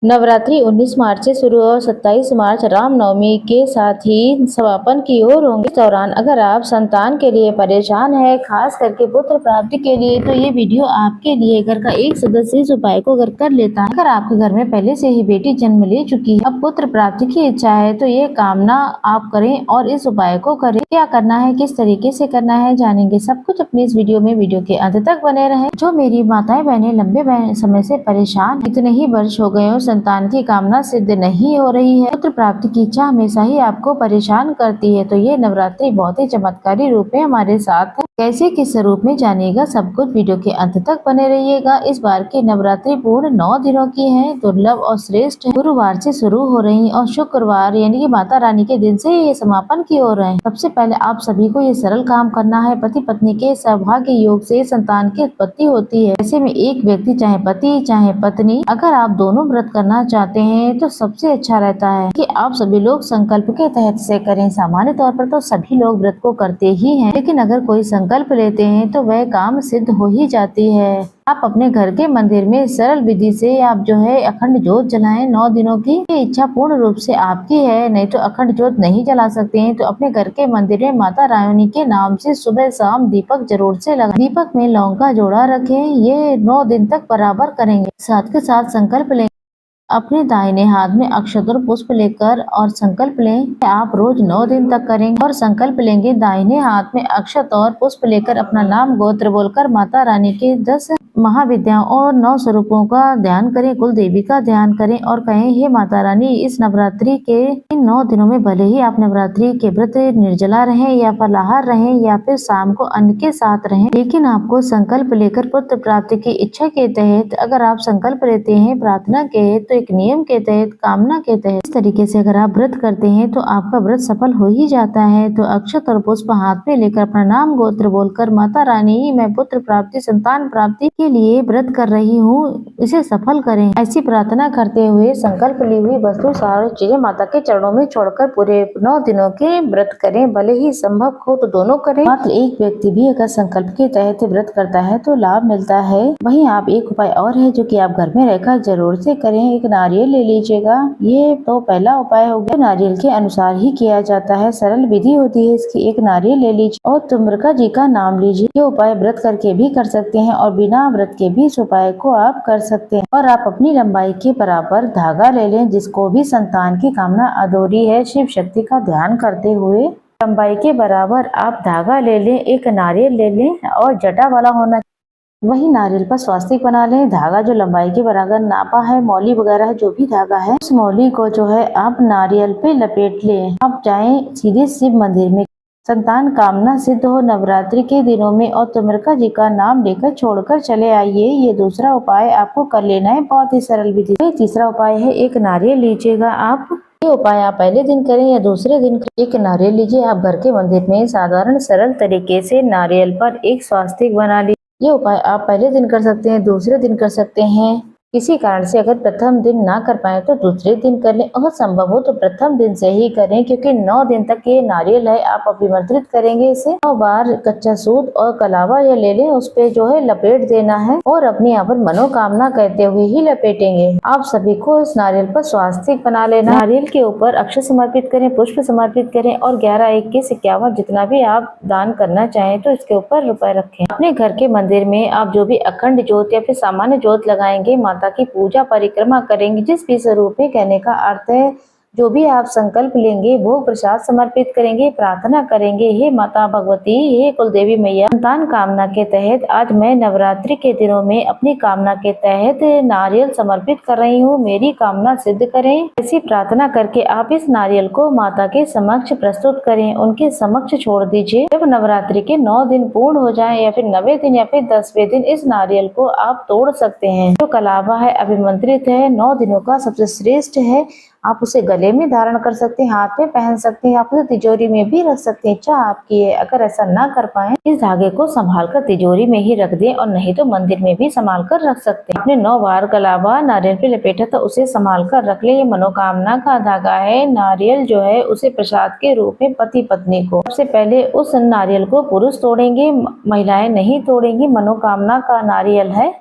नवरात्रि 19 मार्च से शुरू और 27 मार्च रामनवमी के साथ ही समापन की ओर होंगे। इस दौरान अगर आप संतान के लिए परेशान है, खास करके पुत्र प्राप्ति के लिए, तो ये वीडियो आपके लिए। घर का एक सदस्य इस उपाय को अगर कर लेता है, अगर आपके घर में पहले से ही बेटी जन्म ले चुकी है, अब पुत्र प्राप्ति की इच्छा है, तो ये कामना आप करें और इस उपाय को करें। क्या करना है, किस तरीके से करना है, जानेंगे सब कुछ अपनी इस वीडियो में। वीडियो के अंत तक बने रहें। जो मेरी माताएं बहनें लंबे समय से परेशान, इतने ही वर्ष हो गए, संतान की कामना सिद्ध नहीं हो रही है, पुत्र प्राप्ति की इच्छा हमेशा ही आपको परेशान करती है, तो ये नवरात्रि बहुत ही चमत्कारी रूप में हमारे साथ है। कैसे, किस स्वरूप में, जानिएगा सब कुछ। वीडियो के अंत तक बने रहिएगा। इस बार की नवरात्रि पूर्ण 9 दिनों की है, दुर्लभ और श्रेष्ठ है। गुरुवार से शुरू हो रही और शुक्रवार यानी कि माता रानी के दिन से ये समापन की ओर है। सबसे पहले आप सभी को ये सरल काम करना है। पति पत्नी के सौभाग्य योग से संतान की उत्पत्ति होती है। ऐसे में एक व्यक्ति, चाहे पति चाहे पत्नी, अगर आप दोनों व्रत करना चाहते हैं तो सबसे अच्छा रहता है कि आप सभी लोग संकल्प के तहत से करें। सामान्य तौर पर तो सभी लोग व्रत को करते ही हैं, लेकिन अगर कोई संकल्प लेते हैं तो वह काम सिद्ध हो ही जाती है। आप अपने घर के मंदिर में सरल विधि से आप जो है अखंड ज्योत जलाएं 9 दिनों की। ये इच्छा पूर्ण रूप से आपकी है, नहीं तो अखंड ज्योत नहीं जला सकते हैं तो अपने घर के मंदिर में माता रानी के नाम से सुबह शाम दीपक जरूर से लगाएं। दीपक में लौंग का जोड़ा रखें। ये 9 दिन तक बराबर करेंगे। साथ के साथ संकल्प लें, अपने दाहिने हाथ में अक्षत और पुष्प लेकर, और संकल्प लें आप रोज 9 दिन तक करेंगे। और संकल्प लेंगे दाहिने हाथ में अक्षत और पुष्प लेकर अपना नाम गोत्र बोलकर माता रानी के 10 महाविद्याओं और 9 स्वरूपों का ध्यान करें, कुल देवी का ध्यान करें और कहें, हे माता रानी, इस नवरात्रि के इन 9 दिनों में भले ही आप नवरात्रि के व्रत निर्जला रहें या फलाहार रहें या फिर शाम को अन्न के साथ रहें, लेकिन आपको संकल्प लेकर पुत्र प्राप्ति की इच्छा के तहत अगर आप संकल्प लेते हैं, प्रार्थना के तो एक नियम के तहत, कामना के तहत, इस तरीके से अगर आप व्रत करते हैं तो आपका व्रत सफल हो ही जाता है। तो अक्षत और पुष्प हाथ में लेकर अपना नाम गोत्र बोलकर, माता रानी, मैं पुत्र प्राप्ति, संतान प्राप्ति के लिए व्रत कर रही हूँ, इसे सफल करें। ऐसी प्रार्थना करते हुए संकल्प ली हुई वस्तु सारी चीजें माता के चरणों में छोड़कर पूरे 9 दिनों के व्रत करें। भले ही संभव हो तो दोनों करें। मात्र एक व्यक्ति भी अगर संकल्प के तहत व्रत करता है तो लाभ मिलता है। वहीं आप एक उपाय और है जो कि आप घर में रहकर जरूर से करें। एक नारियल ले लीजिएगा। ये तो पहला उपाय हो गया, नारियल के अनुसार ही किया जाता है, सरल विधि होती है इसकी। एक नारियल ले लीजिए और तुम्रका जी का नाम लीजिए। ये उपाय व्रत करके भी कर सकते हैं और बिना व्रत के भी इस उपाय को आप कर सकते हैं। और आप अपनी लंबाई के बराबर धागा ले लें। जिसको भी संतान की कामना अधूरी है, शिव शक्ति का ध्यान करते हुए लंबाई के बराबर आप धागा ले लें, एक नारियल ले लें और जटा वाला होना। वही नारियल पर स्वास्तिक बना लें। धागा जो लंबाई के बराबर नापा है, मौली वगैरह जो भी धागा है, उस मौली को जो है आप नारियल पे लपेट लें। आप जाएं सीधे शिव मंदिर में। संतान कामना सिद्ध हो नवरात्रि के दिनों में और तुम्रका जी का नाम लेकर छोड़कर चले आइए। ये दूसरा उपाय आपको कर लेना है, बहुत ही सरल विधि। तीसरा उपाय है, एक नारियल लीजिएगा आप। ये उपाय आप पहले दिन करें या दूसरे दिन करें। एक नारियल लीजिए, आप घर के मंदिर में साधारण सरल तरीके से नारियल पर एक स्वास्तिक बना लीजिए। ये उपाय आप पहले दिन कर सकते हैं, दूसरे दिन कर सकते हैं। किसी कारण से अगर प्रथम दिन ना कर पाए तो दूसरे दिन कर लें। अगर संभव हो तो प्रथम दिन से ही करें, क्योंकि 9 दिन तक ये नारियल है आप अभिमंत्रित करेंगे इसे। 9 बार कच्चा सूत और कलावा या ले लें, उस पे जो है लपेट देना है और अपनी यहाँ पर मनोकामना कहते हुए ही लपेटेंगे। आप सभी को इस नारियल पर स्वास्तिक बना लेना। नारियल के ऊपर अक्षत समर्पित करें, पुष्प समर्पित करें और 11, 21, 51 जितना भी आप दान करना चाहें तो इसके ऊपर रुपए रखें। अपने घर के मंदिर में आप जो भी अखंड ज्योत या फिर सामान्य ज्योत लगाएंगे, माता की पूजा परिक्रमा करेंगे। जिस भी स्वरूप में, कहने का अर्थ है जो भी आप संकल्प लेंगे वो प्रसाद समर्पित करेंगे, प्रार्थना करेंगे, हे माता भगवती, हे कुलदेवी मैया, संतान कामना के तहत आज मैं नवरात्रि के दिनों में अपनी कामना के तहत नारियल समर्पित कर रही हूँ, मेरी कामना सिद्ध करें। ऐसी प्रार्थना करके आप इस नारियल को माता के समक्ष प्रस्तुत करें, उनके समक्ष छोड़ दीजिए। जब नवरात्रि के 9 दिन पूर्ण हो जाए या फिर 9वें दिन या फिर 10वें दिन इस नारियल को आप तोड़ सकते हैं। जो कलावा है अभिमंत्रित है, 9 दिनों का सबसे श्रेष्ठ है। आप उसे गले में धारण कर सकते हैं, हाथ में पहन सकते हैं, आप उसे तिजोरी में भी रख सकते हैं, इच्छा आपकी है। अगर ऐसा ना कर पाए, इस धागे को संभाल कर तिजोरी में ही रख दें और नहीं तो मंदिर में भी संभाल कर रख सकते हैं। आपने 9 बार कलावा नारियल पे लपेटा था, उसे संभाल कर रख ले। ये मनोकामना का धागा है। नारियल जो है उसे प्रसाद के रूप में पति पत्नी को, सबसे पहले उस नारियल को पुरुष तोड़ेंगे, महिलाएं नहीं तोड़ेंगी। मनोकामना का नारियल है।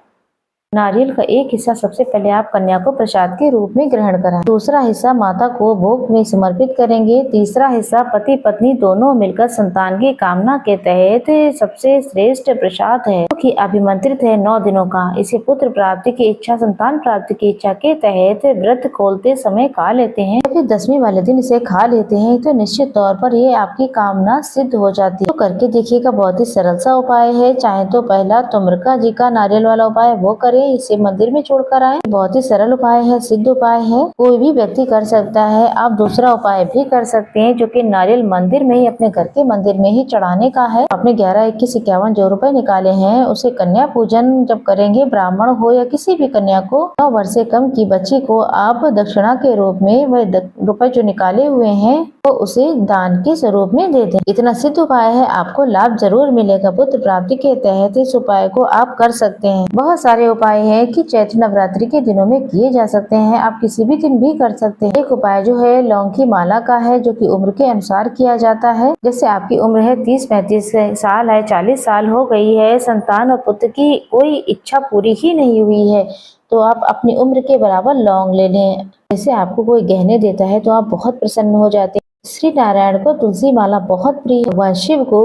नारियल का एक हिस्सा सबसे पहले आप कन्या को प्रसाद के रूप में ग्रहण कराएं। दूसरा हिस्सा माता को भोग में समर्पित करेंगे। तीसरा हिस्सा पति पत्नी दोनों मिलकर संतान की कामना के तहत सबसे श्रेष्ठ प्रसाद है, जो कि अभिमंत्रित है 9 दिनों का। इसे पुत्र प्राप्ति की इच्छा, संतान प्राप्ति की इच्छा के तहत व्रत खोलते समय खा लेते हैं, फिर 10वीं वाले दिन इसे खा लेते हैं तो निश्चित तौर पर ये आपकी कामना सिद्ध हो जाती है। तो करके देखिएगा, बहुत ही सरल सा उपाय है। चाहे तो पहला तुम्रका जी का नारियल वाला उपाय वो करें, इसे मंदिर में छोड़कर आए। बहुत ही सरल उपाय है, सिद्ध उपाय है, कोई भी व्यक्ति कर सकता है। आप दूसरा उपाय भी कर सकते हैं, जो कि नारियल मंदिर में ही, अपने घर के मंदिर में ही चढ़ाने का है। आपने 11, 21, 51 जो रुपए निकाले हैं उसे कन्या पूजन जब करेंगे, ब्राह्मण हो या किसी भी कन्या को, 9 वर्ष से कम की बच्ची को आप दक्षिणा के रूप में वह रुपए जो निकाले हुए हैं तो उसे दान के स्वरूप में दे दें। इतना सिद्ध उपाय है, आपको लाभ जरूर मिलेगा। पुत्र प्राप्ति के तहत इस उपाय को आप कर सकते हैं। बहुत सारे उपाय है कि चैत्र नवरात्रि के दिनों में किए जा सकते हैं, आप किसी भी दिन भी कर सकते हैं। एक उपाय जो है लौंग की माला का है, जो कि उम्र के अनुसार किया जाता है। जैसे आपकी उम्र है 30-35 साल है, 40 साल हो गई है, संतान और पुत्र की कोई इच्छा पूरी ही नहीं हुई है, तो आप अपनी उम्र के बराबर लौंग ले लें। जैसे आपको कोई गहने देता है तो आप बहुत प्रसन्न हो जाते हैं। श्री नारायण को तुलसी माला बहुत प्रिय है, भगवान शिव को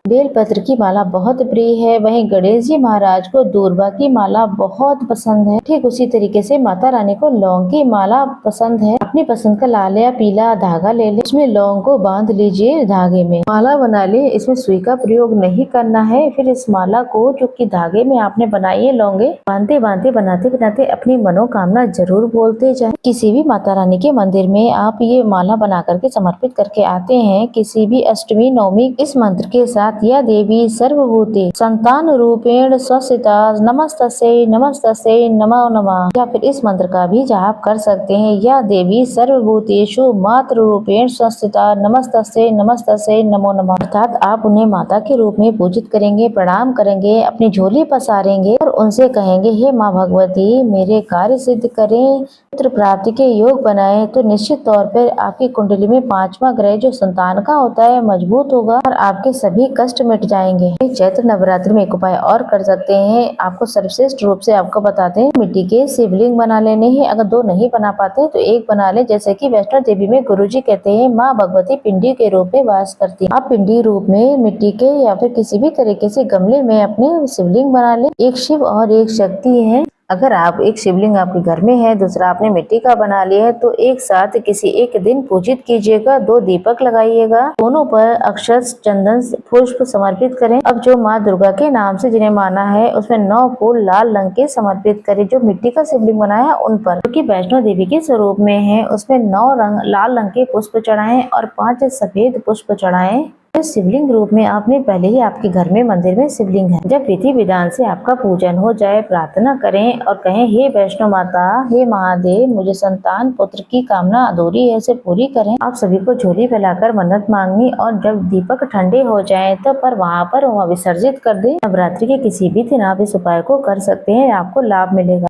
बेलपत्र की माला बहुत प्रिय है, वहीं गणेश जी महाराज को दूर्वा की माला बहुत पसंद है। ठीक उसी तरीके से माता रानी को लौंग की माला पसंद है। अपनी पसंद का लाल या पीला धागा ले ले, इसमें लौंग को बांध लीजिए, धागे में माला बना ले। इसमें सुई का प्रयोग नहीं करना है। फिर इस माला को, जो कि धागे में आपने बनाई है लौंगे, बांधते बांधते बनाते बनाते अपनी मनोकामना जरूर बोलते जाए। किसी भी माता रानी के मंदिर में आप ये माला बना करके समर्पित करके आते हैं, किसी भी अष्टमी नवमी, इस मंत्र के साथ, या देवी सर्वभूते संतान रूपेण स्वस्तिता नमस्तस्यै नमस्तस्यै नमो नमः, या फिर इस मंत्र का भी जाप कर सकते हैं, या देवी सर्वभूतेषु मातृ रूपेण स्वस्तिता नमस्तस्यै नमस्तस्यै नमो नमः। अर्थात आप उन्हें माता के रूप में पूजित करेंगे, प्रणाम करेंगे, अपनी झोली पसारेंगे और उनसे कहेंगे, हे माँ भगवती, मेरे कार्य सिद्ध करें, पुत्र प्राप्ति के योग बनाए। तो निश्चित तौर पर आपकी कुंडली में 5वां ग्रह जो संतान का होता है मजबूत होगा और आपके सभी कष्ट मिट जाएंगे। चैत्र नवरात्रि में एक उपाय और कर सकते हैं, आपको सर्वश्रेष्ठ रूप से आपको बताते हैं। मिट्टी के शिवलिंग बना लेने हैं, अगर 2 नहीं बना पाते तो 1 बना ले। जैसे कि वैष्णो देवी में गुरुजी कहते हैं माँ भगवती पिंडी के रूप में वास करती है। आप पिंडी रूप में मिट्टी के या फिर किसी भी तरीके से गमले में अपने शिवलिंग बना ले। एक शिव और एक शक्ति है। अगर आप एक शिवलिंग आपके घर में है, दूसरा आपने मिट्टी का बना लिया है, तो एक साथ किसी एक दिन पूजित कीजिएगा। 2 दीपक लगाइएगा, दोनों पर अक्षत चंदन पुष्प समर्पित करें। अब जो माँ दुर्गा के नाम से जिन्हें माना है, उसमें 9 फूल लाल रंग के समर्पित करें। जो मिट्टी का शिवलिंग बनाया है उन पर, जो कि वैष्णो देवी के स्वरूप में है, उसमें 9 लाल रंग के पुष्प चढ़ाएं और 5 सफेद पुष्प चढ़ाएं। शिवलिंग रूप में आपने पहले ही आपके घर में मंदिर में शिवलिंग है। जब विधि विधान से आपका पूजन हो जाए, प्रार्थना करें और कहें, हे वैष्णो माता, हे महादेव, मुझे संतान पुत्र की कामना अधूरी है, इसे पूरी करें। आप सभी को झोली फैलाकर मन्नत मांगनी और जब दीपक ठंडे हो जाए तो पर वहाँ पर विसर्जित कर दे। नवरात्रि के किसी भी दिन आप इस उपाय को कर सकते हैं, आपको लाभ मिलेगा।